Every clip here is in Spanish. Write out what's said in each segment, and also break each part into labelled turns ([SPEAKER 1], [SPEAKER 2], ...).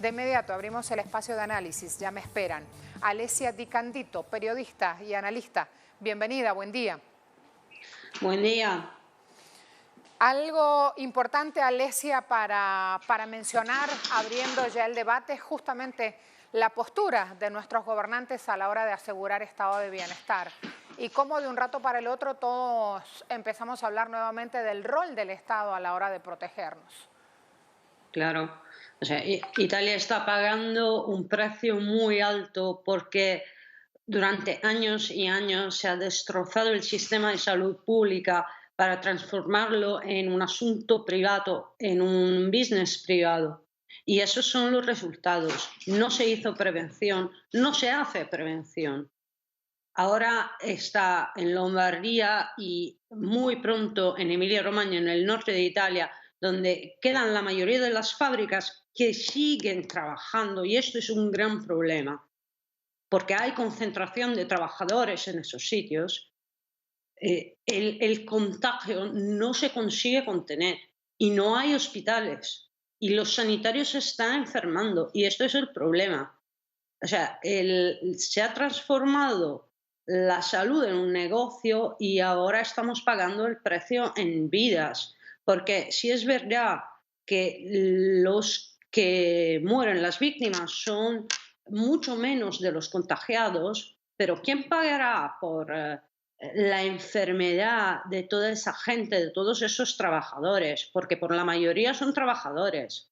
[SPEAKER 1] De inmediato abrimos el espacio de análisis, ya me esperan. Alessia Di Candito, periodista y analista. Bienvenida, buen día.
[SPEAKER 2] Buen día.
[SPEAKER 1] Algo importante, Alessia, para mencionar, abriendo ya el debate, justamente la postura de nuestros gobernantes a la hora de asegurar estado de bienestar. Y cómo de un rato para el otro todos empezamos a hablar nuevamente del rol del Estado a la hora de protegernos.
[SPEAKER 2] Claro. O sea, Italia está pagando un precio muy alto porque durante años y años se ha destrozado el sistema de salud pública para transformarlo en un asunto privado, en un business privado. Y esos son los resultados. No se hizo prevención, no se hace prevención. Ahora está en Lombardía y muy pronto en Emilia-Romagna, en el norte de Italia, donde quedan la mayoría de las fábricas que siguen trabajando, y esto es un gran problema, porque hay concentración de trabajadores en esos sitios. El contagio no se consigue contener y no hay hospitales y los sanitarios se están enfermando, y esto es el problema. O sea, se ha transformado la salud en un negocio y ahora estamos pagando el precio en vidas. Porque si es verdad que los que mueren, las víctimas, son mucho menos de los contagiados, pero ¿quién pagará por la enfermedad de toda esa gente, de todos esos trabajadores? Porque por la mayoría son trabajadores.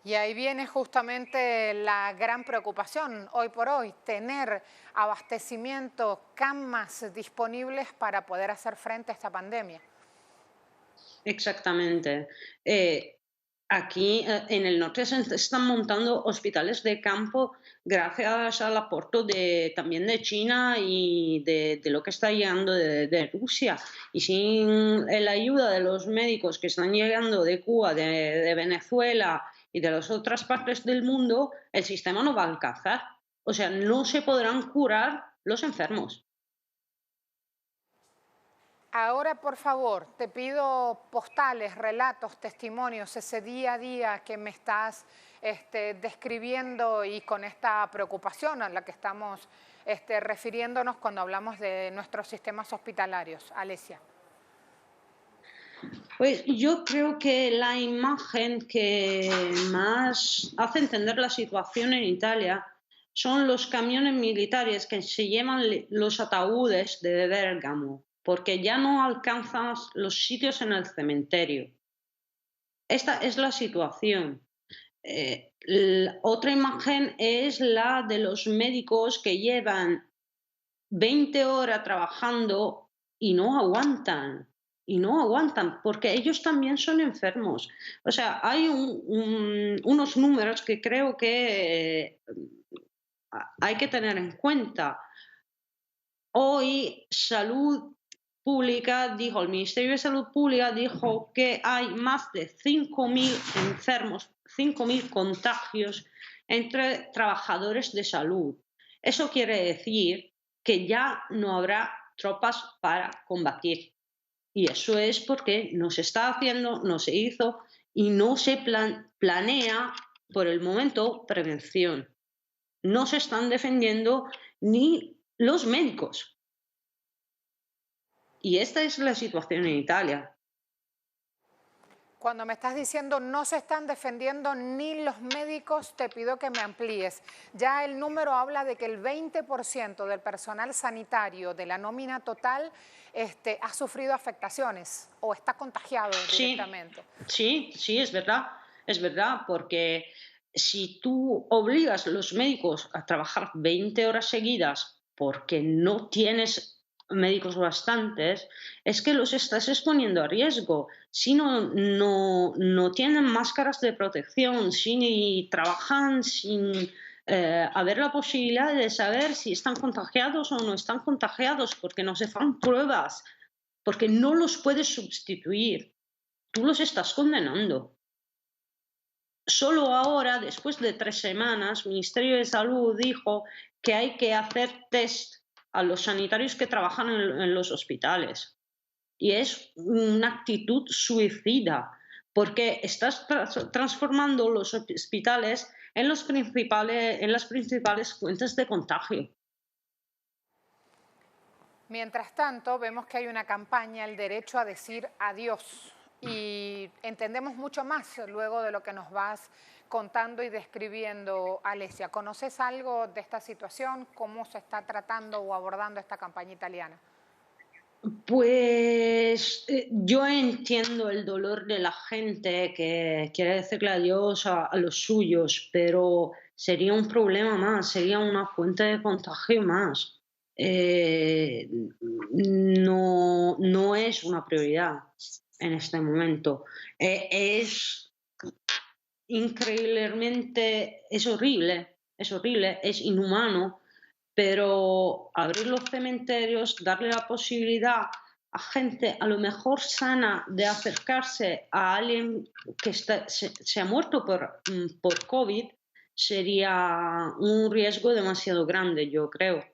[SPEAKER 1] Y ahí viene justamente la gran preocupación hoy por hoy, tener abastecimiento, camas disponibles para poder hacer frente a esta pandemia.
[SPEAKER 2] Exactamente. Aquí en el norte se están montando hospitales de campo gracias al aporte también de China y de lo que está llegando de Rusia. Y sin la ayuda de los médicos que están llegando de Cuba, de Venezuela y de las otras partes del mundo, el sistema no va a alcanzar. O sea, no se podrán curar los enfermos.
[SPEAKER 1] Ahora, por favor, te pido postales, relatos, testimonios, ese día a día que me estás describiendo y con esta preocupación a la que estamos refiriéndonos cuando hablamos de nuestros sistemas hospitalarios. Alessia.
[SPEAKER 2] Pues yo creo que la imagen que más hace entender la situación en Italia son los camiones militares que se llevan los ataúdes de Bérgamo, porque ya no alcanzan los sitios en el cementerio. Esta es la situación. Otra imagen es la de los médicos que llevan 20 horas trabajando y no aguantan. Y no aguantan, porque ellos también son enfermos. O sea, hay unos números que creo que hay que tener en cuenta. Hoy el Ministerio de Salud Pública dijo que hay más de 5.000 enfermos, 5.000 contagios entre trabajadores de salud. Eso quiere decir que ya no habrá tropas para combatir. Y eso es porque no se está haciendo, no se hizo y no se planea por el momento prevención. No se están defendiendo ni los médicos. Y esta es la situación en Italia.
[SPEAKER 1] Cuando me estás diciendo no se están defendiendo ni los médicos, te pido que me amplíes. Ya el número habla de que el 20% del personal sanitario de la nómina total ha sufrido afectaciones o está contagiado directamente.
[SPEAKER 2] Sí, es verdad, porque si tú obligas a los médicos a trabajar 20 horas seguidas porque no tienes médicos bastantes, es que los estás exponiendo a riesgo. Si no tienen máscaras de protección, si trabajan sin haber la posibilidad de saber si están contagiados o no están contagiados, porque no se hacen pruebas, porque no los puedes sustituir. Tú los estás condenando. Solo ahora, después de 3 semanas, el Ministerio de Salud dijo que hay que hacer test a los sanitarios que trabajan en los hospitales. Y es una actitud suicida, porque estás transformando los hospitales en, en las principales fuentes de contagio.
[SPEAKER 1] Mientras tanto, vemos que hay una campaña, el derecho a decir adiós, y entendemos mucho más luego de lo que nos vas contando y describiendo, Alesia. ¿Conoces algo de esta situación? ¿Cómo se está tratando o abordando esta campaña italiana?
[SPEAKER 2] Pues yo entiendo el dolor de la gente que quiere decirle adiós a los suyos, pero sería un problema más, sería una fuente de contagio más. Eh, no es una prioridad en este momento. Es increíblemente, es horrible, es inhumano, pero abrir los cementerios, darle la posibilidad a gente a lo mejor sana de acercarse a alguien que se ha muerto por COVID sería un riesgo demasiado grande, yo creo.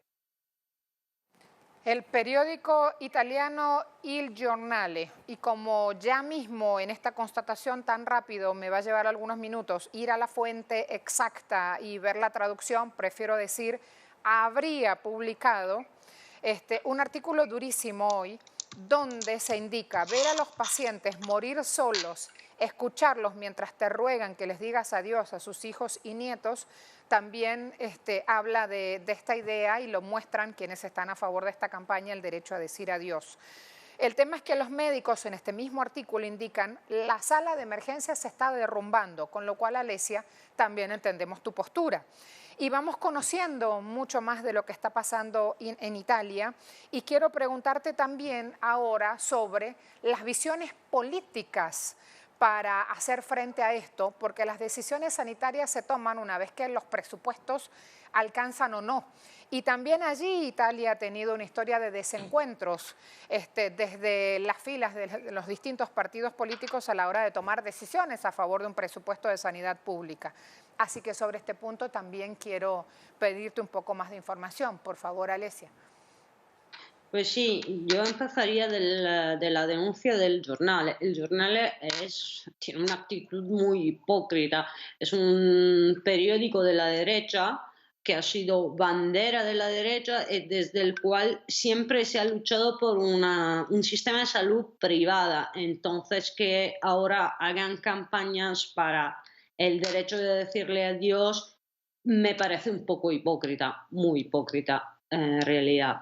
[SPEAKER 1] El periódico italiano Il Giornale, y como ya mismo en esta constatación tan rápido me va a llevar algunos minutos ir a la fuente exacta y ver la traducción, prefiero decir, habría publicado un artículo durísimo hoy donde se indica ver a los pacientes morir solos, escucharlos mientras te ruegan que les digas adiós a sus hijos y nietos, también habla de esta idea y lo muestran quienes están a favor de esta campaña, el derecho a decir adiós. El tema es que los médicos en este mismo artículo indican la sala de emergencia se está derrumbando, con lo cual, Alesia, también entendemos tu postura. Y vamos conociendo mucho más de lo que está pasando en Italia y quiero preguntarte también ahora sobre las visiones políticas para hacer frente a esto, porque las decisiones sanitarias se toman una vez que los presupuestos alcanzan o no. Y también allí Italia ha tenido una historia de desencuentros desde las filas de los distintos partidos políticos a la hora de tomar decisiones a favor de un presupuesto de sanidad pública. Así que sobre este punto también quiero pedirte un poco más de información. Por favor, Alesia.
[SPEAKER 2] Pues sí, yo empezaría de la denuncia del Giornale. El Giornale tiene una actitud muy hipócrita. Es un periódico de la derecha que ha sido bandera de la derecha desde el cual siempre se ha luchado por un sistema de salud privada. Entonces, que ahora hagan campañas para el derecho de decirle adiós me parece un poco hipócrita, muy hipócrita en realidad.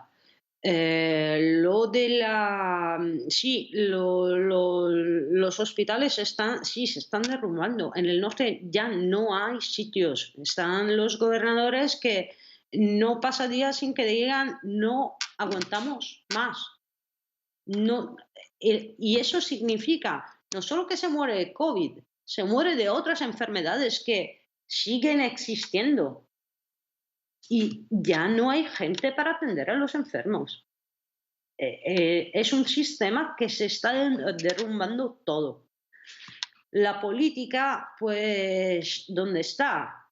[SPEAKER 2] Lo de la sí, los hospitales sí, se están derrumbando. En el norte ya no hay sitios. Están los gobernadores que no pasa día sin que digan no aguantamos más. No, y eso significa no solo que se muere de COVID, se muere de otras enfermedades que siguen existiendo. Y ya no hay gente para atender a los enfermos. Es un sistema que se está derrumbando todo. La política, pues, ¿dónde está?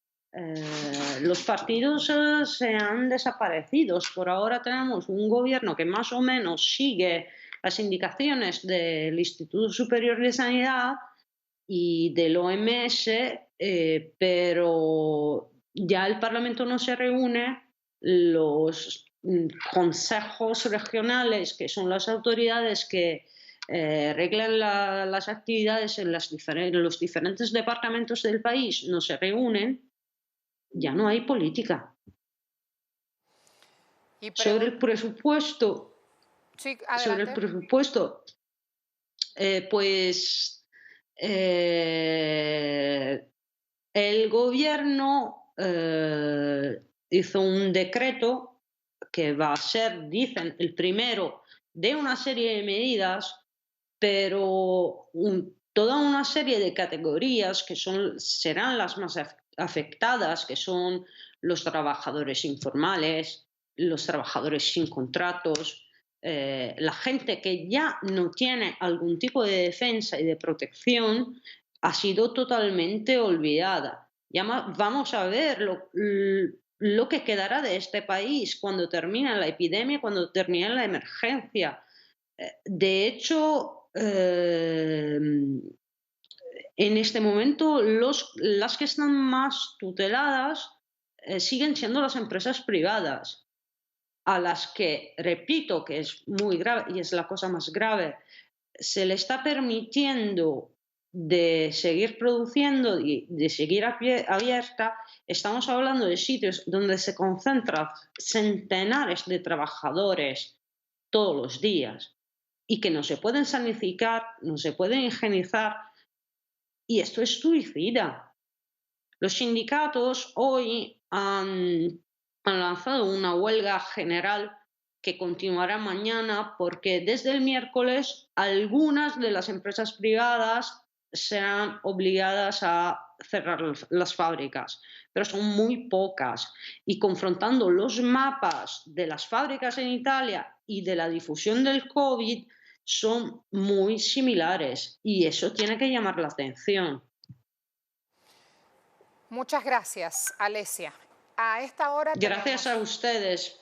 [SPEAKER 2] Los partidos se han desaparecido. Por ahora tenemos un gobierno que más o menos sigue las indicaciones del Instituto Superior de Sanidad y del OMS, pero ya el Parlamento no se reúne, los consejos regionales, que son las autoridades que reglan las actividades en los diferentes departamentos del país, no se reúnen, ya no hay política. Sobre el presupuesto,
[SPEAKER 1] sí,
[SPEAKER 2] sobre el presupuesto, pues el gobierno hizo un decreto que va a ser, dicen, el primero de una serie de medidas, pero toda una serie de categorías que serán las más afectadas, que son los trabajadores informales, los trabajadores sin contratos, la gente que ya no tiene algún tipo de defensa y de protección, ha sido totalmente olvidada. Ya vamos a ver lo que quedará de este país cuando termine la epidemia, cuando termine la emergencia. De hecho, En este momento, las que están más tuteladas siguen siendo las empresas privadas, a las que, repito, que es muy grave y es la cosa más grave, se le está permitiendo de seguir produciendo y de seguir abierta. Estamos hablando de sitios donde se concentran centenares de trabajadores todos los días y que no se pueden sanificar, no se pueden higienizar, y esto es suicida. Los sindicatos hoy han lanzado una huelga general que continuará mañana porque desde el miércoles algunas de las empresas privadas serán obligadas a cerrar las fábricas, pero son muy pocas. Y confrontando los mapas de las fábricas en Italia y de la difusión del COVID, son muy similares y eso tiene que llamar la atención.
[SPEAKER 1] Muchas gracias, Alesia. A esta hora
[SPEAKER 2] Gracias
[SPEAKER 1] tenemos...
[SPEAKER 2] a ustedes